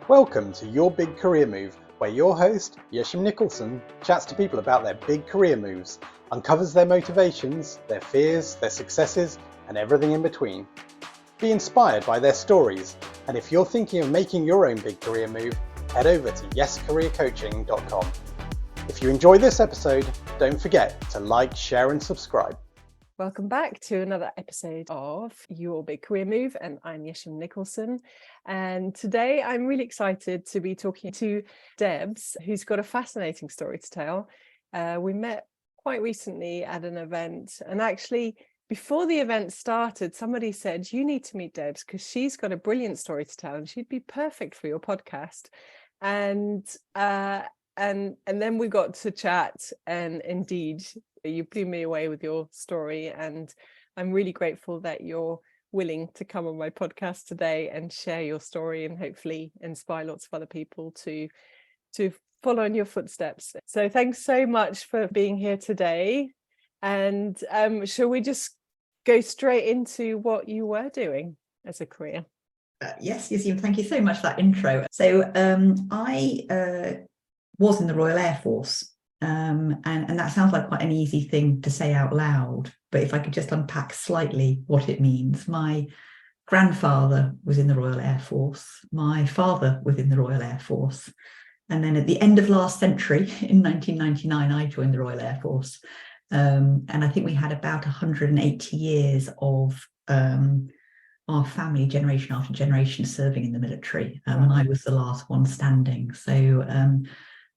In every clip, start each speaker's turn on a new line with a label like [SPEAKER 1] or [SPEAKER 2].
[SPEAKER 1] Welcome to Your Big Career Move, where your host, Yeshim Nicholson, chats to people about their big career moves, uncovers their motivations, their fears, their successes, and everything in between. Be inspired by their stories, and if you're thinking of making your own big career move, head over to yescareercoaching.com. If you enjoyed this episode, don't forget to like, share, and subscribe.
[SPEAKER 2] Welcome back to another episode of Your Big Career Move, and I'm Yeshim Nicholson. And today I'm really excited to be talking to Debs, who's got a fascinating story to tell. We met quite recently at an event, and actually before the event started, somebody said, you need to meet Debs because she's got a brilliant story to tell and she'd be perfect for your podcast. And then we got to chat, and indeed you blew me away with your story, and I'm really grateful that you're willing to come on my podcast today and share your story and hopefully inspire lots of other people to follow in your footsteps. So thanks so much for being here today. And shall we just go straight into what you were doing as a career?
[SPEAKER 3] Yes, Yassim, thank you so much for that intro. So I was in the Royal Air Force, and that sounds like quite an easy thing to say out loud, but if I could just unpack slightly what it means. My grandfather was in the Royal Air Force, my father was in the Royal Air Force, and then at the end of last century, in 1999, I joined the Royal Air Force, and I think we had about 180 years of our family, generation after generation, serving in the military, and I was the last one standing. So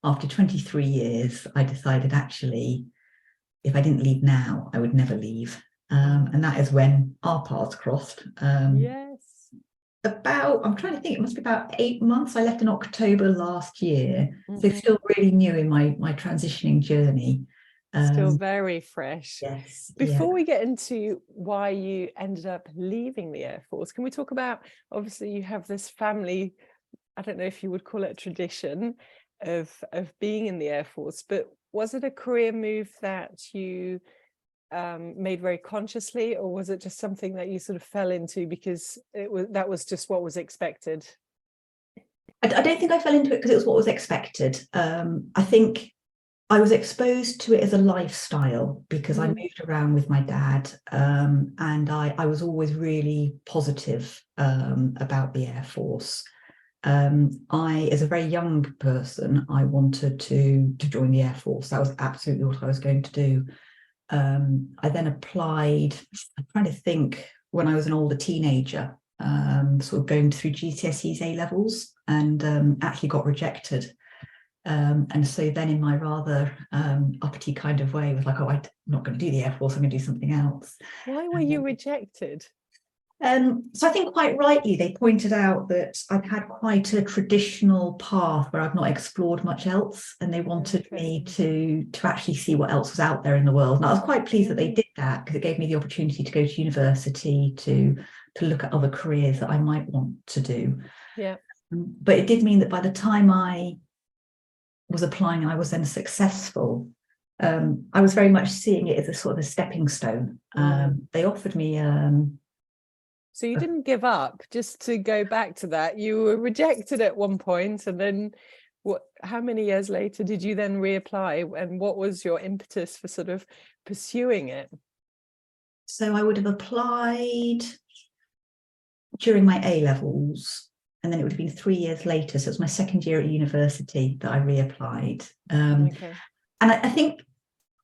[SPEAKER 3] after 23 years, I decided actually, if I didn't leave now, I would never leave. And that is when our paths crossed.
[SPEAKER 2] Yes.
[SPEAKER 3] I'm trying to think, it must be about 8 months. I left in October last year. So still really new in my transitioning journey.
[SPEAKER 2] Still very fresh.
[SPEAKER 3] Yes.
[SPEAKER 2] Before we get into why you ended up leaving the Air Force, can we talk about, obviously you have this family, I don't know if you would call it a tradition of being in the Air Force, but was it a career move that you made very consciously, or was it just something that you sort of fell into because that was just what was expected?
[SPEAKER 3] I don't think I fell into it because it was what was expected. I think I was exposed to it as a lifestyle because I moved around with my dad, and I was always really positive about the Air Force. As a very young person, I wanted to join the Air Force. That was absolutely what I was going to do. I then applied, I'm trying to think, when I was an older teenager, sort of going through GCSEs, A levels, and actually got rejected. And so then in my rather uppity kind of way was like, oh, I'm not going to do the Air Force, I'm going to do something else.
[SPEAKER 2] Why were you rejected?
[SPEAKER 3] So I think quite rightly they pointed out that I've had quite a traditional path where I've not explored much else, and they wanted me to actually see what else was out there in the world. And I was quite pleased that they did that, because it gave me the opportunity to go to university, to look at other careers that I might want to do.
[SPEAKER 2] Yeah.
[SPEAKER 3] But it did mean that by the time I was applying and I was then successful, I was very much seeing it as a sort of a stepping stone. They offered me
[SPEAKER 2] so you didn't give up. Just to go back to that, you were rejected at one point, and then how many years later did you then reapply, and what was your impetus for sort of pursuing it?
[SPEAKER 3] So I would have applied during my A levels, and then it would have been 3 years later, so it was my second year at university that I reapplied. And I think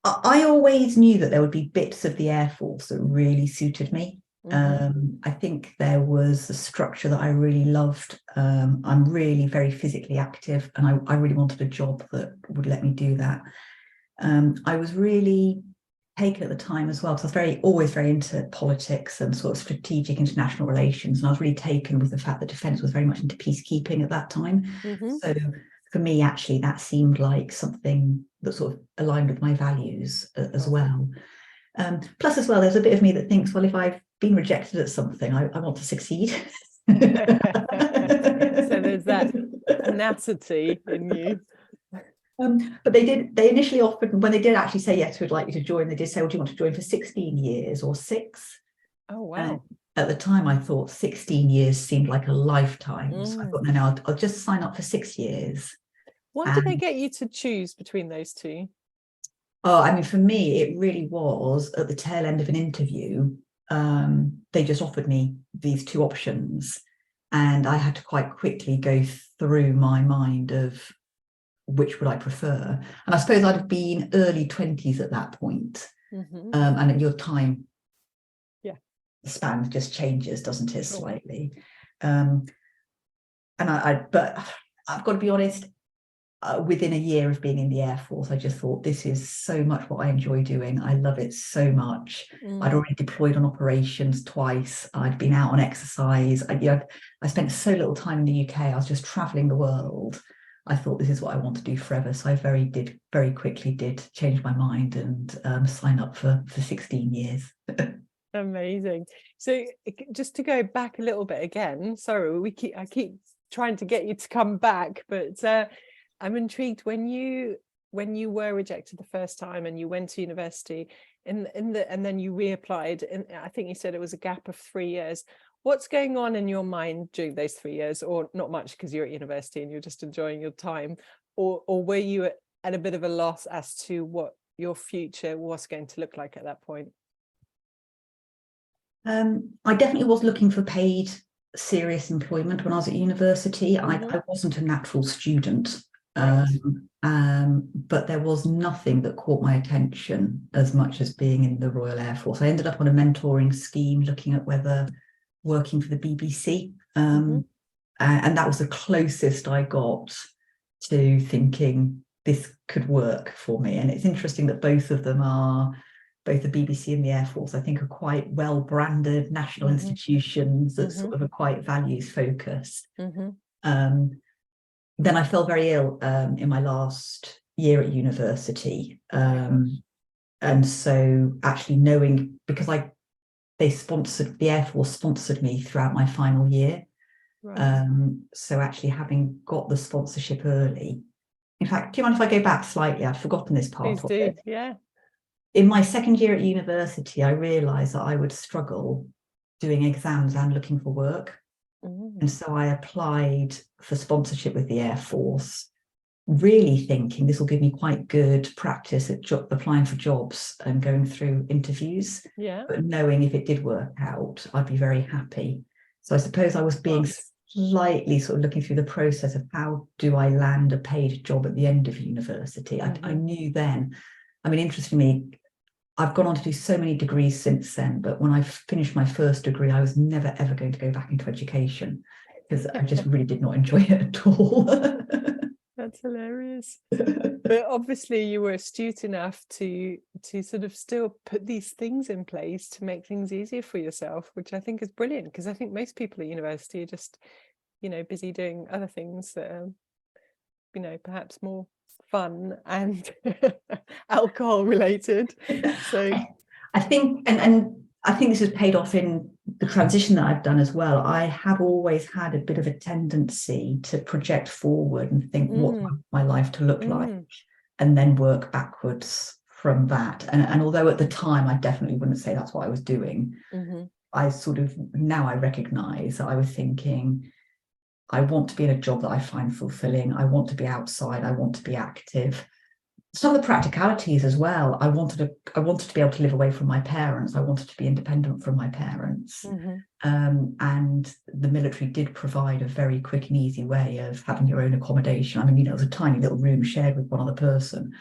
[SPEAKER 3] I always knew that there would be bits of the Air Force that really suited me. I think there was a structure that I really loved. I'm really very physically active, and I really wanted a job that would let me do that. I was really taken at the time as well, because I was always very into politics and sort of strategic international relations, and I was really taken with the fact that defence was very much into peacekeeping at that time. So for me, actually, that seemed like something that sort of aligned with my values as well. Plus, as well, there's a bit of me that thinks, well, if I've been rejected at something, I want to succeed.
[SPEAKER 2] So there's that tenacity in you.
[SPEAKER 3] But they initially offered, when they did actually say, yes, we'd like you to join, they did say, well, do you want to join for 16 years or 6?
[SPEAKER 2] Oh, wow.
[SPEAKER 3] at the time I thought 16 years seemed like a lifetime. So I
[SPEAKER 2] Mm.
[SPEAKER 3] thought, no, I'll just sign up for 6 years.
[SPEAKER 2] Why did they
[SPEAKER 3] And
[SPEAKER 2] get you to choose between those two?
[SPEAKER 3] oh, I mean, for me, it really was at the tail end of an interview. They just offered me these two options, and I had to quite quickly go through my mind of which would I prefer. And I suppose I'd have been early 20s at that point.
[SPEAKER 2] Mm-hmm.
[SPEAKER 3] And at your time span just changes, doesn't it,
[SPEAKER 2] Sure.
[SPEAKER 3] slightly? But I've got to be honest, within a year of being in the Air Force, I just thought, this is so much what I enjoy doing. I love it so much. I'd already deployed on operations twice. I'd been out on exercise. I spent so little time in the UK. I was just traveling the world. I thought, this is what I want to do forever. So I very quickly did change my mind and sign up for 16 years.
[SPEAKER 2] Amazing. So just to go back a little bit again, sorry, I keep trying to get you to come back, but I'm intrigued when you were rejected the first time and you went to university and then you reapplied, and I think you said it was a gap of 3 years. What's going on in your mind during those 3 years, or not much because you're at university and you're just enjoying your time, or were you at a bit of a loss as to what your future was going to look like at that point?
[SPEAKER 3] I definitely was looking for paid, serious employment when I was at university.
[SPEAKER 2] Mm-hmm.
[SPEAKER 3] I wasn't a natural student,
[SPEAKER 2] Right.
[SPEAKER 3] but there was nothing that caught my attention as much as being in the Royal Air Force. I ended up on a mentoring scheme looking at whether working for the BBC, and that was the closest I got to thinking this could work for me. And it's interesting that both of them are, both the BBC and the Air Force, I think, are quite well branded national institutions that sort of are quite values focused. Then I fell very ill in my last year at university. And so actually knowing, because the Air Force sponsored me throughout my final year. Right. So actually having got the sponsorship early, in fact, do you mind if I go back slightly? I'd forgotten this part of it.
[SPEAKER 2] Yeah.
[SPEAKER 3] In my second year at university, I realised that I would struggle doing exams and looking for work. And so I applied for sponsorship with the Air Force, really thinking this will give me quite good practice at applying for jobs and going through interviews. Yeah. But knowing if it did work out, I'd be very happy. So I suppose I was being slightly sort of looking through the process of how do I land a paid job at the end of university. I knew then, I mean, interestingly, I've gone on to do so many degrees since then, but when I finished my first degree, I was never, ever going to go back into education because I just really did not enjoy it at all.
[SPEAKER 2] That's hilarious. But obviously you were astute enough to sort of still put these things in place to make things easier for yourself, which I think is brilliant, because I think most people at university are just, busy doing other things that are, perhaps more fun and alcohol related. So
[SPEAKER 3] I think, and I think this has paid off in the transition that I've done as well. I have always had a bit of a tendency to project forward and think what my life to look like, and then work backwards from that. And although at the time I definitely wouldn't say that's what I was doing, I sort of, now I recognize that I was thinking, I want to be in a job that I find fulfilling. I want to be outside. I want to be active. Some of the practicalities as well. I wanted to be able to live away from my parents. I wanted to be independent from my parents. And the military did provide a very quick and easy way of having your own accommodation. I mean, it was a tiny little room shared with one other person,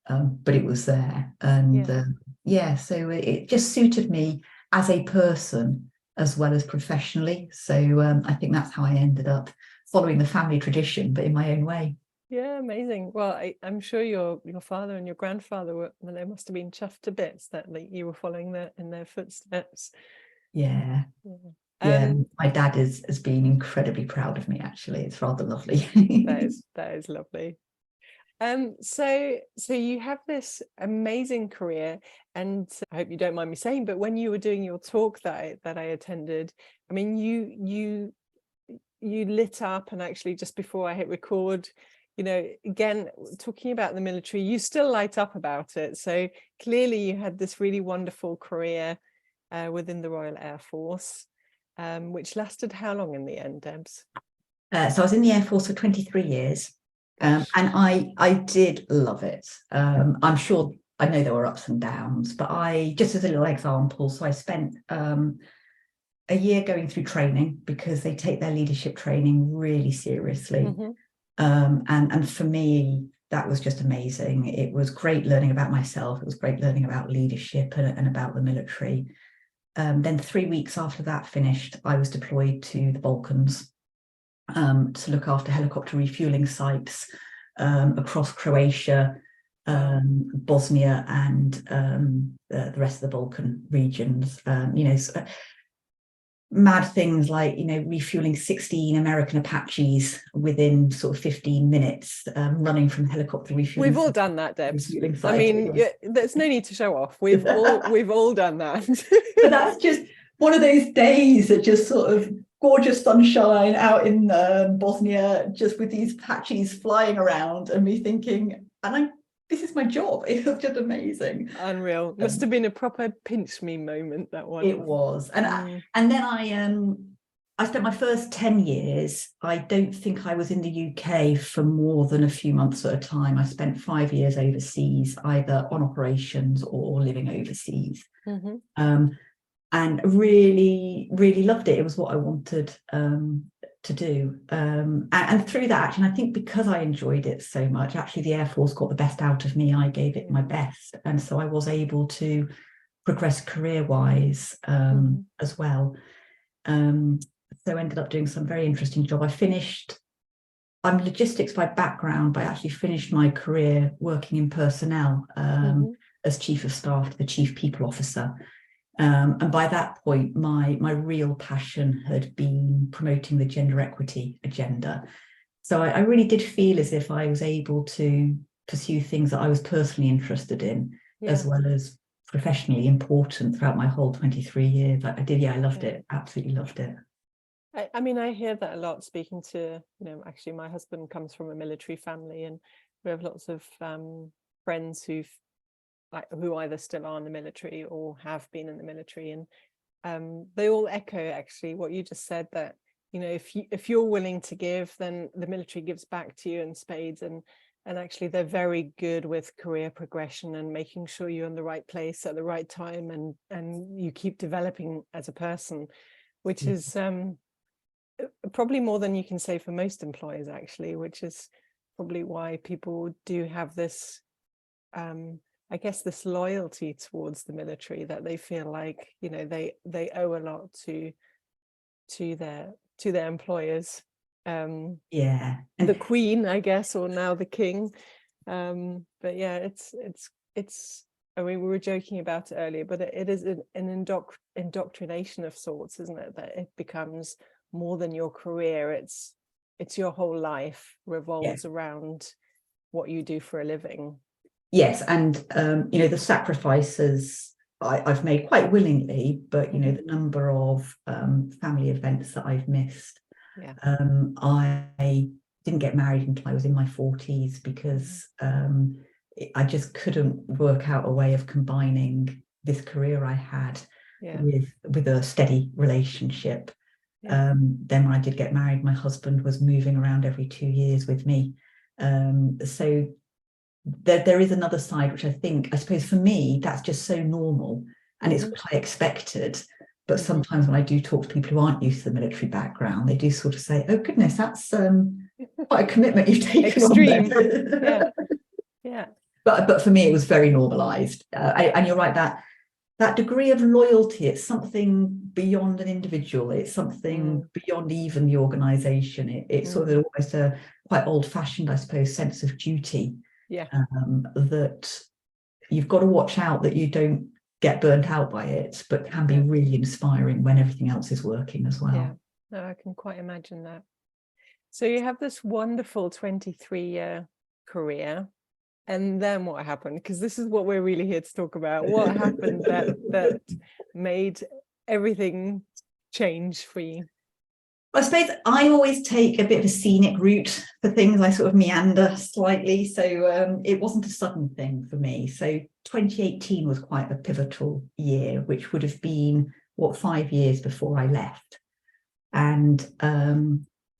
[SPEAKER 3] but it was there. And so it just suited me as a person as well as professionally. So I think that's how I ended up following the family tradition, but in my own way.
[SPEAKER 2] Yeah, amazing. Well, I'm sure your father and your grandfather they must have been chuffed to bits that you were following in their footsteps.
[SPEAKER 3] Yeah. My dad has been incredibly proud of me, actually. It's rather lovely.
[SPEAKER 2] that is lovely. So you have this amazing career, and I hope you don't mind me saying, but when you were doing your talk that I attended, I mean, you lit up, and actually just before I hit record, again, talking about the military, you still light up about it. So clearly you had this really wonderful career within the Royal Air Force. which lasted how long in the end, Debs?
[SPEAKER 3] So I was in the Air Force for 23 years, and I did love it. I'm sure, I know there were ups and downs, but just as a little example, so I spent a year going through training, because they take their leadership training really seriously.
[SPEAKER 2] Mm-hmm.
[SPEAKER 3] And for me, that was just amazing. It was great learning about myself. It was great learning about leadership and about the military. Then 3 weeks after that finished, I was deployed to the Balkans to look after helicopter refueling sites across Croatia, Bosnia, and the rest of the Balkan regions. Mad things like, refueling 16 American Apaches within sort of 15 minutes, running from helicopter refueling.
[SPEAKER 2] We've all done that, Debs. I mean, there's no need to show off. We've all done that.
[SPEAKER 3] But that's just one of those days that just sort of gorgeous sunshine out in Bosnia, just with these Apaches flying around, and me thinking, this is my job. It was just amazing.
[SPEAKER 2] Unreal. Must have been a proper pinch me moment, that one.
[SPEAKER 3] It was. And then I spent my first 10 years, I don't think I was in the UK for more than a few months at a time. I spent 5 years overseas, either on operations or living overseas.
[SPEAKER 2] Mm-hmm.
[SPEAKER 3] And really, really loved it. It was what I wanted to do. And through that, actually, and I think because I enjoyed it so much, actually the Air Force got the best out of me. I gave it my best. And so I was able to progress career-wise as well. So I ended up doing some very interesting job. I'm logistics by background, but I actually finished my career working in personnel as Chief of Staff to the Chief People Officer. And by that point, my real passion had been promoting the gender equity agenda. So I really did feel as if I was able to pursue things that I was personally interested in, as well as professionally important throughout my whole 23 years. I did, I loved it, absolutely loved it.
[SPEAKER 2] I mean, I hear that a lot speaking to, actually my husband comes from a military family, and we have lots of friends who either still are in the military or have been in the military, and they all echo actually what you just said, that if you're willing to give, then the military gives back to you in spades, and actually they're very good with career progression and making sure you're in the right place at the right time, and you keep developing as a person, which is probably more than you can say for most employers, actually, which is probably why people do have this I guess this loyalty towards the military, that they feel like they owe a lot to their employers. The Queen, I guess, or now the King. But yeah, it's I mean, we were joking about it earlier, but it is an indoctrination of sorts, isn't it? That it becomes more than your career. It's your whole life revolves around what you do for a living.
[SPEAKER 3] Yes, and the sacrifices I've made quite willingly, but the number of family events that I've missed. I didn't get married until I was in my 40s because I just couldn't work out a way of combining this career I had with a steady relationship. Then when I did get married, my husband was moving around every 2 years with me. So there is another side, which I suppose for me, that's just so normal, and it's what I expected. But sometimes when I do talk to people who aren't used to the military background, they do sort of say, oh goodness, that's quite a commitment you've taken.
[SPEAKER 2] Extreme.
[SPEAKER 3] On but for me, it was very normalized. And you're right, that degree of loyalty, it's something beyond an individual. It's something beyond even the organization. It's sort of almost a quite old-fashioned, I suppose, sense of duty. That you've got to watch out that you don't get burnt out by it, but can be really inspiring when everything else is working as well.
[SPEAKER 2] No, I can quite imagine that. So you have this wonderful 23-year career, and then what happened? Because this is what we're really here to talk about. What happened that made everything change for you?
[SPEAKER 3] I suppose I always take a bit of a scenic route for things. I sort of meander slightly. So it wasn't a sudden thing for me. So 2018 was quite a pivotal year, which would have been 5 years before I left. And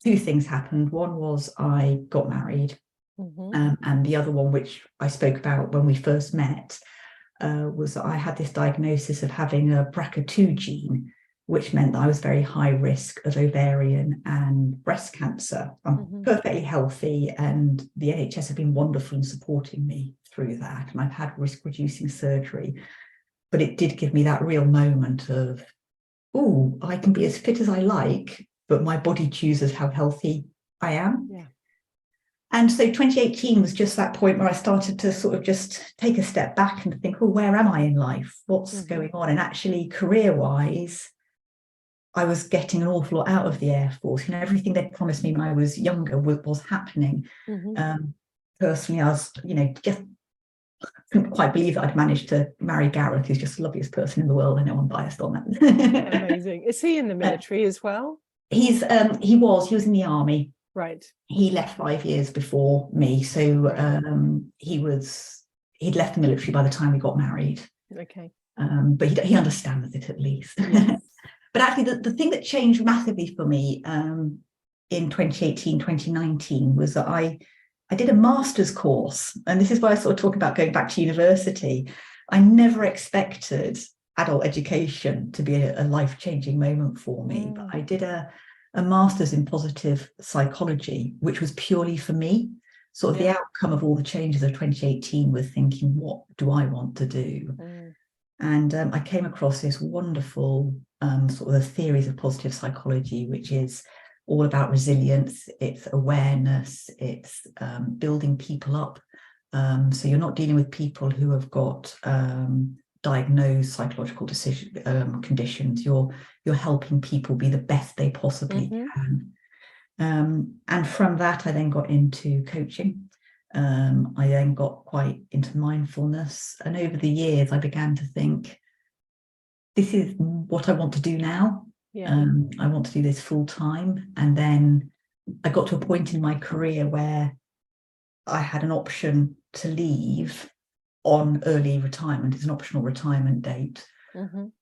[SPEAKER 3] two things happened. One was I got married, and the other one, which I spoke about when we first met, was that I had this diagnosis of having a BRCA2 gene, which meant that I was very high risk of ovarian and breast cancer. I'm perfectly healthy, and the NHS have been wonderful in supporting me through that. And I've had risk-reducing surgery, but it did give me that real moment of, oh, I can be as fit as I like, but my body chooses how healthy I am.
[SPEAKER 2] Yeah.
[SPEAKER 3] And so 2018 was just that point where I started to sort of just take a step back and think, oh, where am I in life? What's going on? And actually, career-wise, I was getting an awful lot out of the Air Force. You know, everything they promised me when I was younger was happening. Personally, I was, you know, just couldn't quite believe that I'd managed to marry Gareth, who's just the loveliest person in the world. I know I'm biased on that.
[SPEAKER 2] Amazing. Is he in the military as well?
[SPEAKER 3] He was in the army.
[SPEAKER 2] Right.
[SPEAKER 3] He left 5 years before me, so he'd left the military by the time we got married.
[SPEAKER 2] Okay.
[SPEAKER 3] But he understands it at least.
[SPEAKER 2] Yes.
[SPEAKER 3] But actually, the thing that changed massively for me in 2018, 2019 was that I did a master's course. And this is why I sort of talk about going back to university. I never expected adult education to be a life-changing moment for me. But I did a master's in positive psychology, which was purely for me. Sort of the outcome of all the changes of 2018 was thinking, what do I want to do? And I came across this wonderful sort of the theories of positive psychology, which is all about resilience, it's awareness, it's building people up. So you're not dealing with people who have got diagnosed psychological conditions. You're helping people be the best they possibly can. And from that, I then got into coaching. I then got quite into mindfulness. And over the years, I began to think, this is what I want to do now. I want to do this full time. And then I got to a point in my career where I had an option to leave on early retirement. It's an optional retirement date.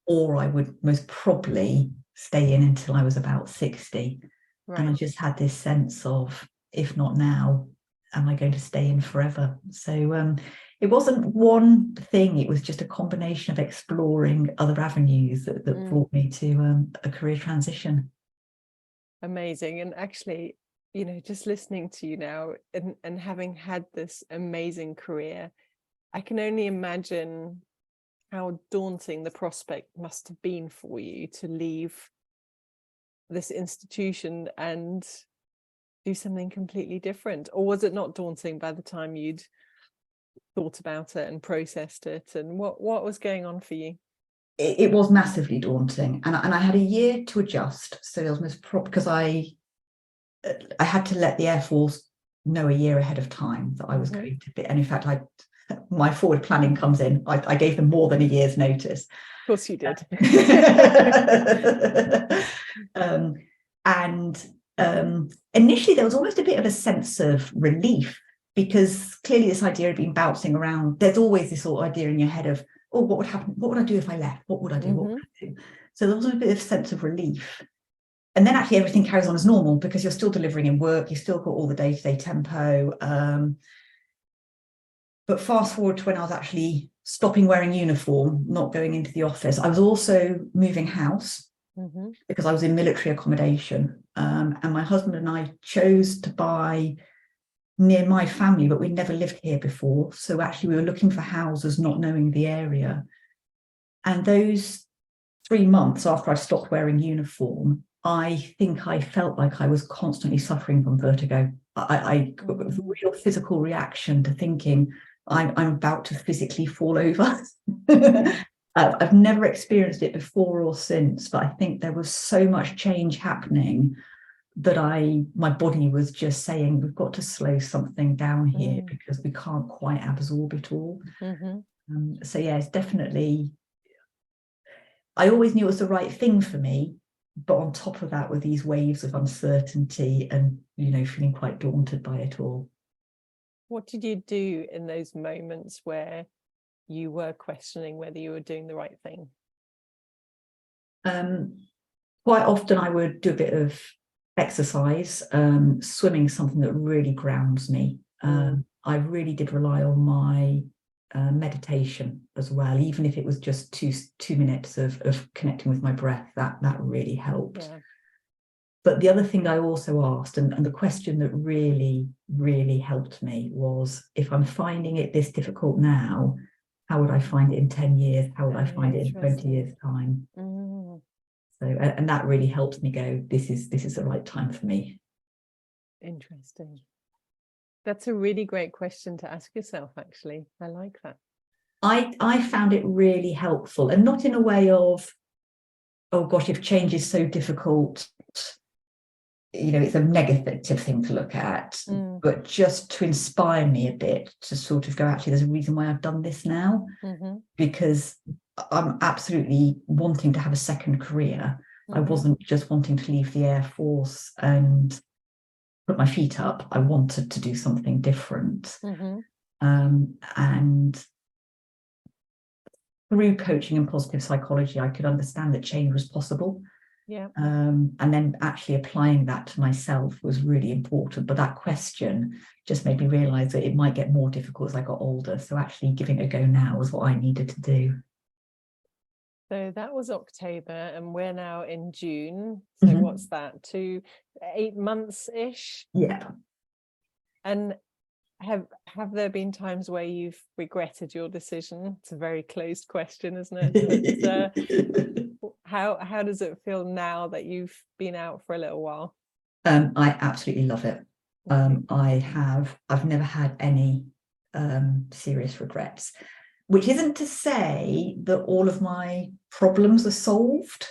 [SPEAKER 3] Or I would most probably stay in until I was about 60. Right. And I just had this sense of, if not now, am I going to stay in forever? So it wasn't one thing, it was just a combination of exploring other avenues that brought me to a career transition.
[SPEAKER 2] Amazing. And actually, you know, just listening to you now and having had this amazing career, I can only imagine how daunting the prospect must have been for you to leave this institution and do something completely different. Or was it not daunting by the time you'd thought about it and processed it? And what was going on for you?
[SPEAKER 3] It was massively daunting, and I had a year to adjust. So it was because I had to let the Air Force know a year ahead of time that I was going to be. And in fact, my forward planning comes in. I gave them more than a year's notice.
[SPEAKER 2] Of course you did.
[SPEAKER 3] Initially, there was almost a bit of a sense of relief, because clearly this idea had been bouncing around. There's always this sort of idea in your head of, oh, what would happen? What would I do if I left? What would I do? What would I do? So there was a bit of sense of relief. And then actually everything carries on as normal, because you're still delivering in work. You've still got all the day-to-day tempo. But fast forward to when I was actually stopping wearing uniform, not going into the office. I was also moving house because I was in military accommodation. And my husband and I chose to buy near my family, but we'd never lived here before. So actually we were looking for houses, not knowing the area. And those 3 months after I stopped wearing uniform, I think I felt like I was constantly suffering from vertigo. I got a real physical reaction to thinking, I'm about to physically fall over. I've never experienced it before or since, but I think there was so much change happening that my body was just saying, we've got to slow something down here because we can't quite absorb it all. So yeah, it's definitely, I always knew it was the right thing for me, but on top of that were these waves of uncertainty and, you know, feeling quite daunted by it all.
[SPEAKER 2] What did you do in those moments where you were questioning whether you were doing the right thing?
[SPEAKER 3] quite often I would do a bit of exercise, swimming, something that really grounds me. I really did rely on my meditation as well, even if it was just two minutes of connecting with my breath. That really helped.
[SPEAKER 2] Yeah.
[SPEAKER 3] But the other thing I also asked, and the question that really, really helped me was, if I'm finding it this difficult now, how would I find it in 10 years? How would I find it in 20 years' time? So, and that really helped me go, this is the right time for me.
[SPEAKER 2] Interesting. That's a really great question to ask yourself, actually. I like that.
[SPEAKER 3] I found it really helpful, and not in a way of, oh gosh, if change is so difficult, it's a negative thing to look at, but just to inspire me a bit to sort of go, actually, there's a reason why I've done this now, because I'm absolutely wanting to have a second career. I wasn't just wanting to leave the Air Force and put my feet up. I wanted to do something different. And through coaching and positive psychology, I could understand that change was possible.
[SPEAKER 2] Yeah.
[SPEAKER 3] And then actually applying that to myself was really important. But that question just made me realize that it might get more difficult as I got older. So actually giving it a go now was what I needed to do.
[SPEAKER 2] So that was October, and we're now in June. So what's that, 8 months-ish?
[SPEAKER 3] Yeah.
[SPEAKER 2] And have there been times where you've regretted your decision? It's a very closed question, isn't it? But, how does it feel now that you've been out for a little while?
[SPEAKER 3] I absolutely love it. I've never had any serious regrets, which isn't to say that all of my problems are solved.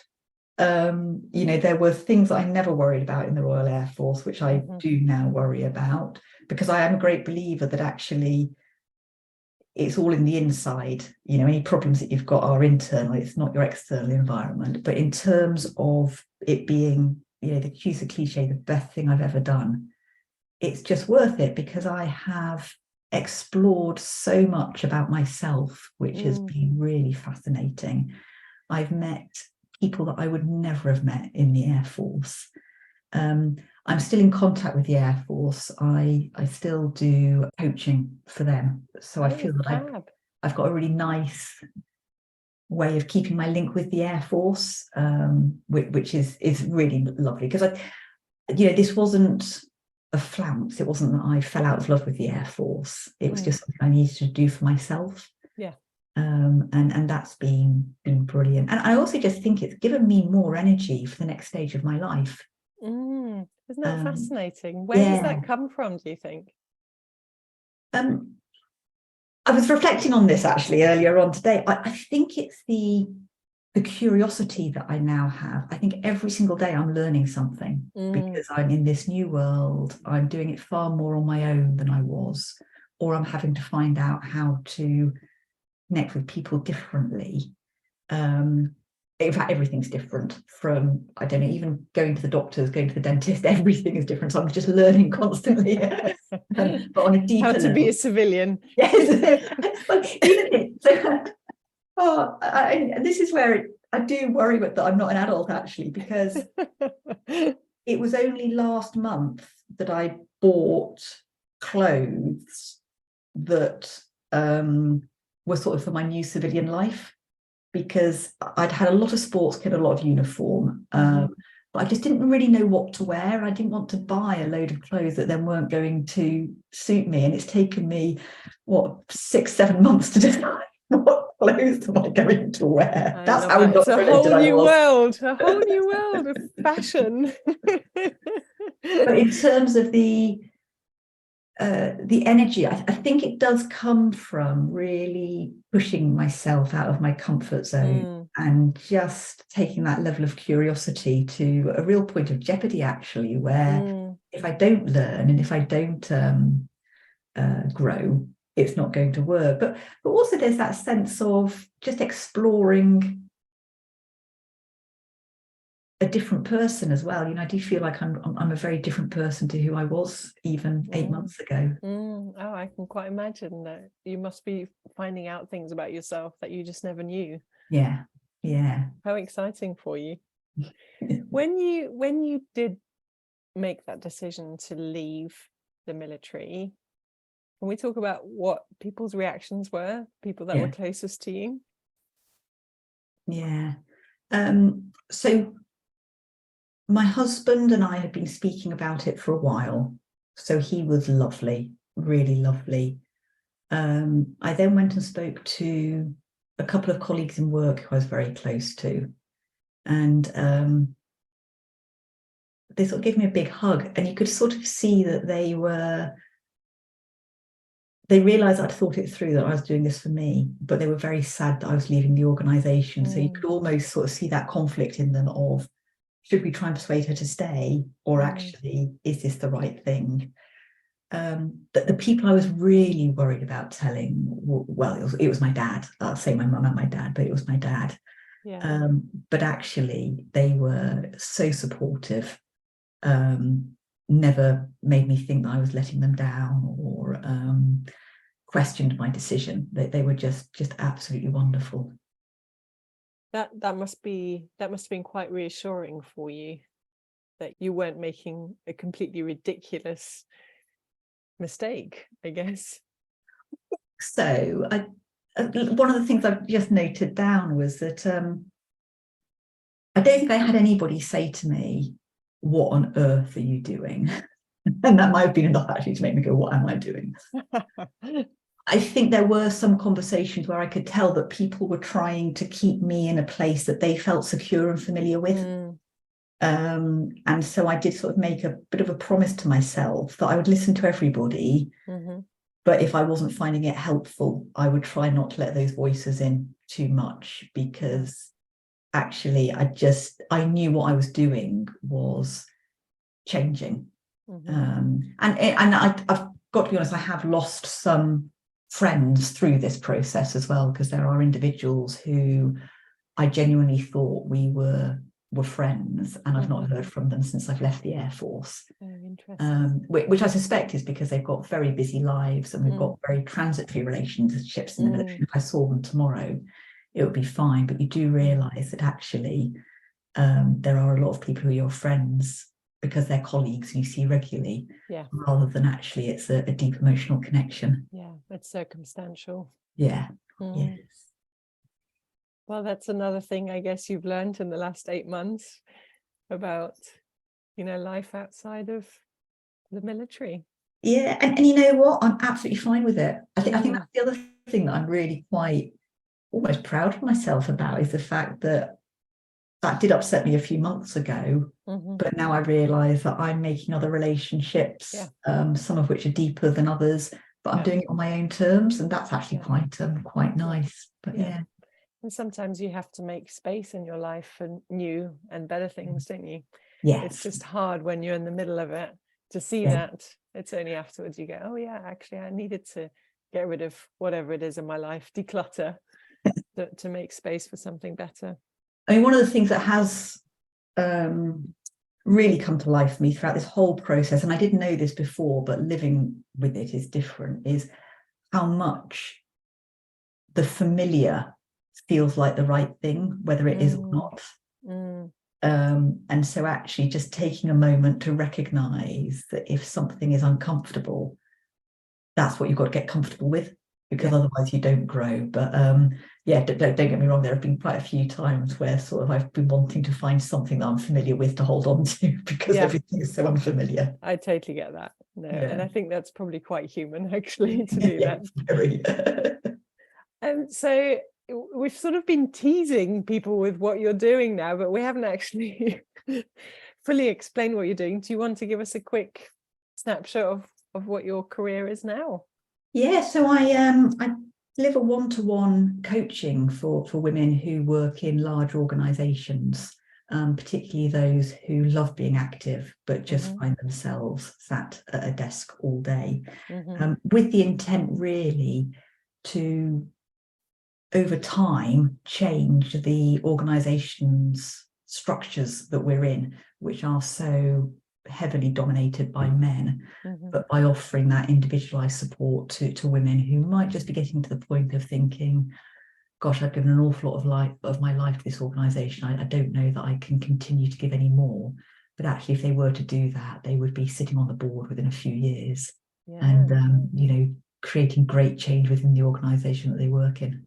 [SPEAKER 3] There were things that I never worried about in the Royal Air Force, which I do now worry about, because I am a great believer that actually it's all in the inside. Any problems that you've got are internal, it's not your external environment. But in terms of it being, to use the cliche, the best thing I've ever done, it's just worth it, because I have explored so much about myself, which has been really fascinating. I've met people that I would never have met in the Air Force. I'm still in contact with the Air Force. I still do coaching for them. So I feel that I've got a really nice way of keeping my link with the Air Force, which is really lovely, because this wasn't a flounce. It wasn't that I fell out of love with the Air Force. It was just something I needed to do for myself.
[SPEAKER 2] Yeah.
[SPEAKER 3] And that's been brilliant. And I also just think it's given me more energy for the next stage of my life.
[SPEAKER 2] Isn't that fascinating? Where does that come from, do you think?
[SPEAKER 3] I was reflecting on this actually earlier on today. I think it's the curiosity that I now have. I think every single day I'm learning something, because I'm in this new world. I'm doing it far more on my own than I was, or I'm having to find out how to connect with people differently. In fact, everything's different, from, I don't know, even going to the doctors, going to the dentist, everything is different. So I'm just learning constantly, but on a deeper level.
[SPEAKER 2] How to be a civilian.
[SPEAKER 3] Yes. This is where I do worry that I'm not an adult, actually, because it was only last month that I bought clothes that were sort of for my new civilian life, because I'd had a lot of sports kit, a lot of uniform, but I just didn't really know what to wear. I didn't want to buy a load of clothes that then weren't going to suit me. And it's taken me, 6-7 months to decide what clothes am I going to wear. That's how
[SPEAKER 2] it's a whole new world, a whole new world of fashion.
[SPEAKER 3] But in terms of the energy, I think it does come from really pushing myself out of my comfort zone and just taking that level of curiosity to a real point of jeopardy, actually, where if I don't learn and if I don't grow, it's not going to work. But also there's that sense of just exploring a different person as well. I do feel like I'm a very different person to who I was even 8 months ago.
[SPEAKER 2] Oh, I can quite imagine that you must be finding out things about yourself that you just never knew.
[SPEAKER 3] Yeah.
[SPEAKER 2] How exciting for you. When you did make that decision to leave the military, can we talk about what people's reactions were, people that were closest to you?
[SPEAKER 3] Yeah. So my husband and I had been speaking about it for a while. So he was lovely, really lovely. I then went and spoke to a couple of colleagues in work who I was very close to. And they sort of gave me a big hug, and you could sort of see that they realized I'd thought it through, that I was doing this for me, but they were very sad that I was leaving the organization. So you could almost sort of see that conflict in them of, should we try and persuade her to stay, or actually, is this the right thing? But the people I was really worried about telling, well, it was my dad. I'll say my mum and my dad, but it was my dad.
[SPEAKER 2] Yeah.
[SPEAKER 3] But actually, they were so supportive. Never made me think that I was letting them down or questioned my decision. They were just absolutely wonderful.
[SPEAKER 2] That must have been quite reassuring for you, that you weren't making a completely ridiculous mistake, I guess.
[SPEAKER 3] So one of the things I've just noted down was that I don't think I had anybody say to me, "What on earth are you doing?" And that might have been enough actually to make me go, "What am I doing?" I think there were some conversations where I could tell that people were trying to keep me in a place that they felt secure and familiar with. And so I did sort of make a bit of a promise to myself that I would listen to everybody, but if I wasn't finding it helpful, I would try not to let those voices in too much, because actually I knew what I was doing was changing. And I've got to be honest, I have lost some friends through this process as well, because there are individuals who I genuinely thought we were friends, and I've not heard from them since I've left the Air Force. Which I suspect is because they've got very busy lives and we've got very transitory relationships in the military. If I saw them tomorrow, it would be fine. But you do realise that actually there are a lot of people who are your friends because they're colleagues and you see regularly, rather than actually it's a deep emotional connection.
[SPEAKER 2] Yeah, it's circumstantial.
[SPEAKER 3] Yeah. Yes.
[SPEAKER 2] Well, that's another thing I guess you've learned in the last 8 months about, life outside of the military.
[SPEAKER 3] Yeah, and you know what? I'm absolutely fine with it. I think that's the other thing that I'm really quite almost proud of myself about, is the fact that did upset me a few months ago, but now I realise that I'm making other relationships, some of which are deeper than others, but I'm doing it on my own terms, and that's actually quite nice. But
[SPEAKER 2] and sometimes you have to make space in your life for new and better things, don't you? It's just hard when you're in the middle of it to see that. It's only afterwards you go, oh yeah, actually I needed to get rid of whatever it is in my life, declutter, to make space for something better.
[SPEAKER 3] I mean, one of the things that has really come to life for me throughout this whole process, and I didn't know this before, but living with it is different, is how much the familiar feels like the right thing, whether it is or not. And so actually just taking a moment to recognise that if something is uncomfortable, that's what you've got to get comfortable with, because otherwise you don't grow. But don't get me wrong, there have been quite a few times where sort of I've been wanting to find something that I'm familiar with to hold on to, because everything is so unfamiliar.
[SPEAKER 2] I totally get that. And I think that's probably quite human actually to do that.
[SPEAKER 3] Very.
[SPEAKER 2] So we've sort of been teasing people with what you're doing now, but we haven't actually fully explained what you're doing. Do you want to give us a quick snapshot of what your career is now?
[SPEAKER 3] Yeah, so I deliver one-to-one coaching for women who work in large organisations, particularly those who love being active but just find themselves sat at a desk all day, with the intent really to, over time, change the organisation's structures that we're in, which are so heavily dominated by men, but by offering that individualized support to women who might just be getting to the point of thinking, gosh, I've given an awful lot of my life to this organisation. I don't know that I can continue to give any more. But actually, if they were to do that, they would be sitting on the board within a few years, and creating great change within the organisation that they work in.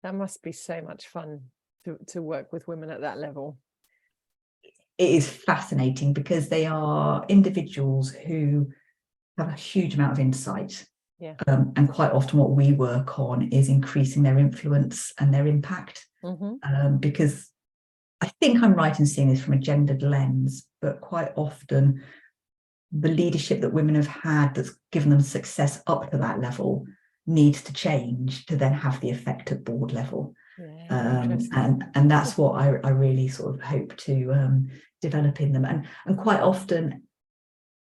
[SPEAKER 2] That must be so much fun to work with women at that level.
[SPEAKER 3] It is fascinating because they are individuals who have a huge amount of insight.
[SPEAKER 2] Yeah.
[SPEAKER 3] And quite often what we work on is increasing their influence and their impact. Because I think I'm right in seeing this from a gendered lens, but quite often the leadership that women have had that's given them success up to that level needs to change to then have the effect at board level. And that's what I really sort of hope to develop in them. And quite often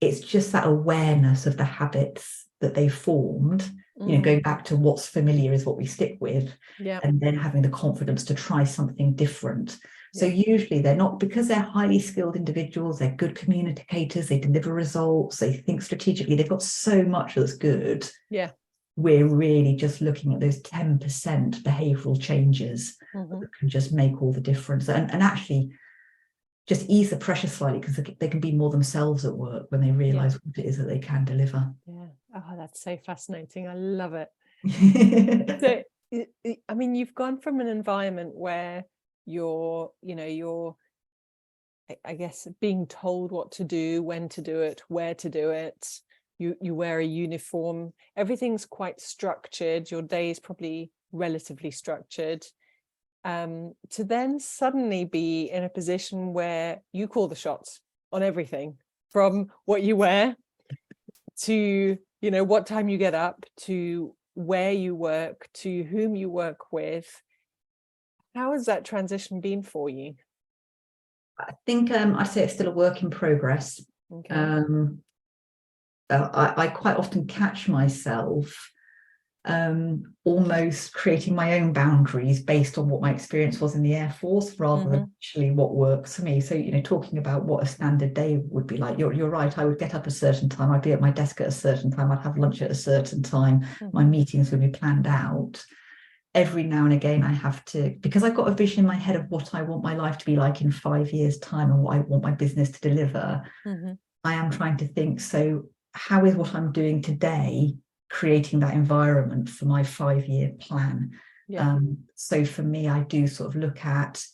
[SPEAKER 3] it's just that awareness of the habits that they formed, going back to what's familiar is what we stick with, and then having the confidence to try something different. So usually they're not, because they're highly skilled individuals, they're good communicators, they deliver results, they think strategically, they've got so much that's good. We're really just looking at those 10% behavioural changes that can just make all the difference, and actually just ease the pressure slightly, because they can be more themselves at work when they realise what it is that they can deliver.
[SPEAKER 2] Oh, that's so fascinating. I love it. So, I mean, you've gone from an environment where you're I guess being told what to do, when to do it, where to do it. You wear a uniform, everything's quite structured, your day is probably relatively structured, to then suddenly be in a position where you call the shots on everything, from what you wear to what time you get up, to where you work, to whom you work with. How has that transition been for you?
[SPEAKER 3] I think I'd say it's still a work in progress. I quite often catch myself almost creating my own boundaries based on what my experience was in the Air Force, rather than actually what works for me. So, talking about what a standard day would be like, you're right, I would get up a certain time, I'd be at my desk at a certain time, I'd have lunch at a certain time, my meetings would be planned out. Every now and again I have to, because I've got a vision in my head of what I want my life to be like in 5 years' time and what I want my business to deliver. I am trying to think, so how is what I'm doing today creating that environment for my 5-year plan? So for me, I do sort of look at,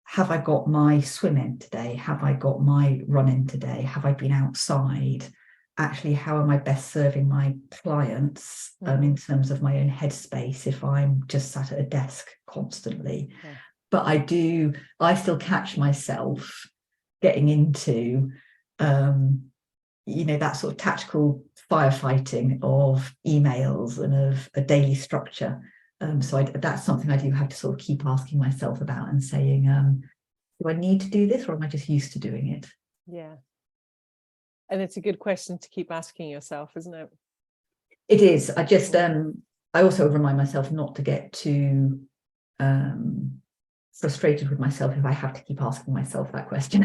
[SPEAKER 3] have I got my swim in today? Have I got my run in today? Have I been outside? Actually, how am I best serving my clients in terms of my own headspace if I'm just sat at a desk constantly? But I still catch myself getting into that sort of tactical firefighting of emails and of a daily structure. So that's something I do have to sort of keep asking myself about and saying, do I need to do this, or am I just used to doing it?
[SPEAKER 2] And it's a good question to keep asking yourself, isn't it?
[SPEAKER 3] It is. I just I also remind myself not to get too frustrated with myself if I have to keep asking myself that question.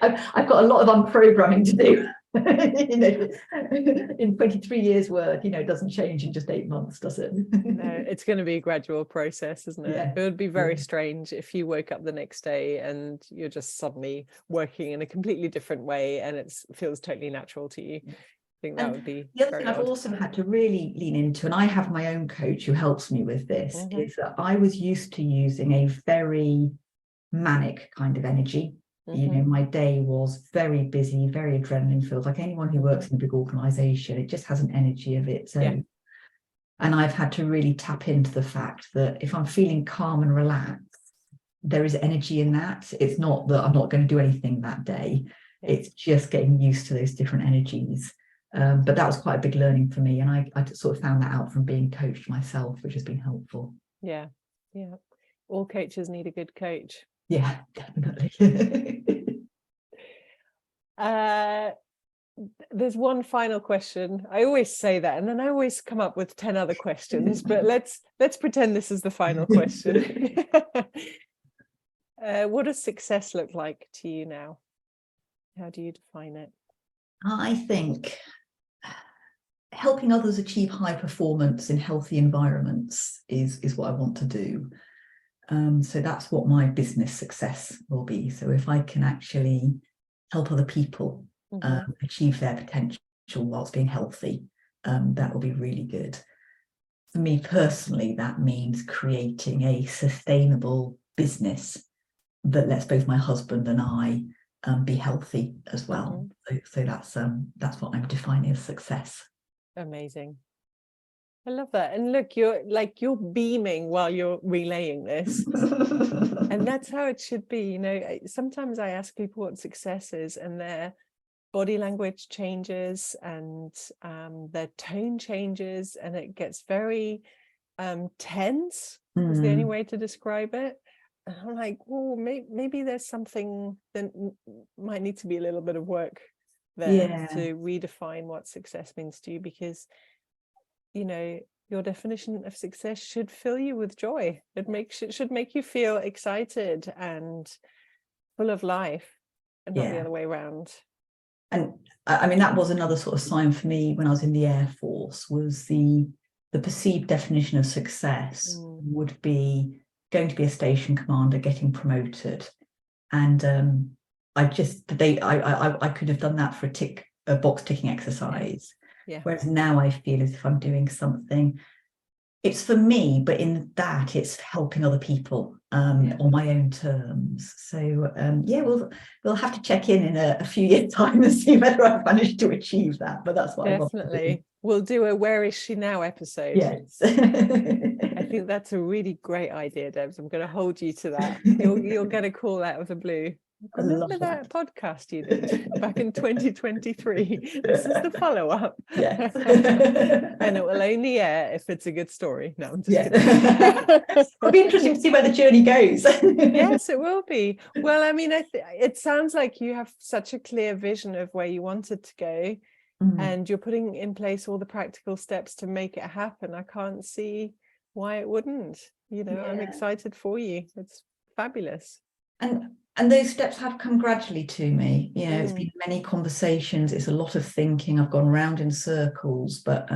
[SPEAKER 3] I've got a lot of unprogramming to do. In 23 years worth, it doesn't change in just 8 months, does it?
[SPEAKER 2] No, it's going to be a gradual process, isn't it? It would be very strange if you woke up the next day and you're just suddenly working in a completely different way and it feels totally natural to you. I think that would be
[SPEAKER 3] the other thing I've also had to really lean into, and I have my own coach who helps me with this, is that I was used to using a very manic kind of energy. My day was very busy, very adrenaline filled, like anyone who works in a big organization. It just has an energy of its own. And I've had to really tap into the fact that if I'm feeling calm and relaxed, there is energy in that. It's not that I'm not going to do anything that day. It's just getting used to those different energies. But that was quite a big learning for me, and I sort of found that out from being coached myself, which has been helpful.
[SPEAKER 2] All coaches need a good coach.
[SPEAKER 3] Definitely.
[SPEAKER 2] There's one final question. I always say that, and then I always come up with 10 other questions, but let's pretend this is the final question. What does success look like to you now? How do you define it?
[SPEAKER 3] I think helping others achieve high performance in healthy environments is what I want to do. So that's what my business success will be. So if I can actually help other people achieve their potential whilst being healthy, that will be really good. For me personally, that means creating a sustainable business that lets both my husband and I be healthy as well. So that's what I'm defining as success.
[SPEAKER 2] Amazing. I love that. And look, you're beaming while you're relaying this. And that's how it should be. You know, sometimes I ask people what success is, and their body language changes and their tone changes, and it gets very tense is the only way to describe it. And I'm like, oh, maybe there's something that might need to be a little bit of work there to redefine what success means to you, because you know, your definition of success should fill you with joy. It should make you feel excited and full of life, and not the other way around.
[SPEAKER 3] And I mean, that was another sort of sign for me when I was in the Air Force, was the perceived definition of success would be going to be a station commander, getting promoted. And I could have done that for a box ticking exercise. Yeah. Whereas now I feel as if I'm doing something, it's for me, but in that it's helping other people on my own terms. So we'll have to check in a few years' time and see whether I've managed to achieve that. But that's what
[SPEAKER 2] definitely.
[SPEAKER 3] I want to do.
[SPEAKER 2] We'll do a "Where is she now" episode.
[SPEAKER 3] Yes.
[SPEAKER 2] I think that's a really great idea, Debs. I'm going to hold you to that. You'll get a call out of the blue. Remember that podcast you did back in 2023? This is the follow-up.
[SPEAKER 3] Yes.
[SPEAKER 2] And it will only air if it's a good story. No, I'm just kidding.
[SPEAKER 3] It'll be interesting to see where the journey goes.
[SPEAKER 2] Yes, it will be. Well, I mean, it sounds like you have such a clear vision of where you want it to go, and you're putting in place all the practical steps to make it happen. I can't see why it wouldn't. You know, I'm excited for you. It's fabulous.
[SPEAKER 3] And those steps have come gradually to me. You know, it's been many conversations. It's a lot of thinking. I've gone round in circles. But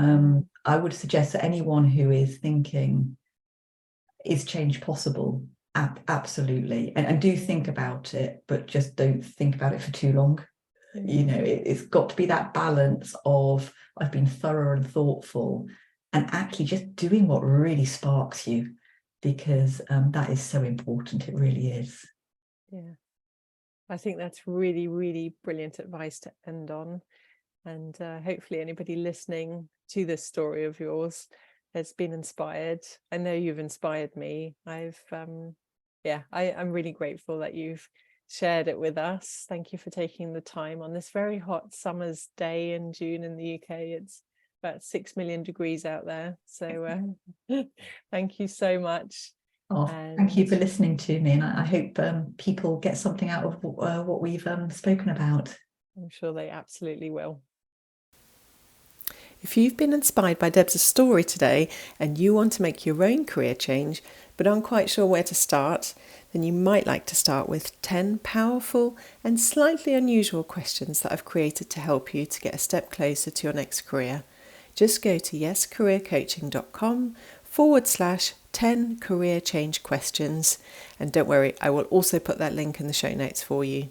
[SPEAKER 3] I would suggest that anyone who is thinking, is change possible? Absolutely. And do think about it, but just don't think about it for too long. You know, it's got to be that balance of I've been thorough and thoughtful, and actually just doing what really sparks you, because that is so important. It really is.
[SPEAKER 2] Yeah, I think that's really, really brilliant advice to end on. And hopefully anybody listening to this story of yours has been inspired. I know you've inspired me. I'm really grateful that you've shared it with us. Thank you for taking the time on this very hot summer's day in June in the UK. It's about 6 million degrees out there. So thank you so much.
[SPEAKER 3] Oh, thank you for listening to me, and I hope people get something out of what we've spoken about.
[SPEAKER 2] I'm sure they absolutely will. If you've been inspired by Debs' story today and you want to make your own career change but aren't quite sure where to start, then you might like to start with 10 powerful and slightly unusual questions that I've created to help you to get a step closer to your next career. Just go to yescareercoaching.com/10 career change questions, and don't worry, I will also put that link in the show notes for you.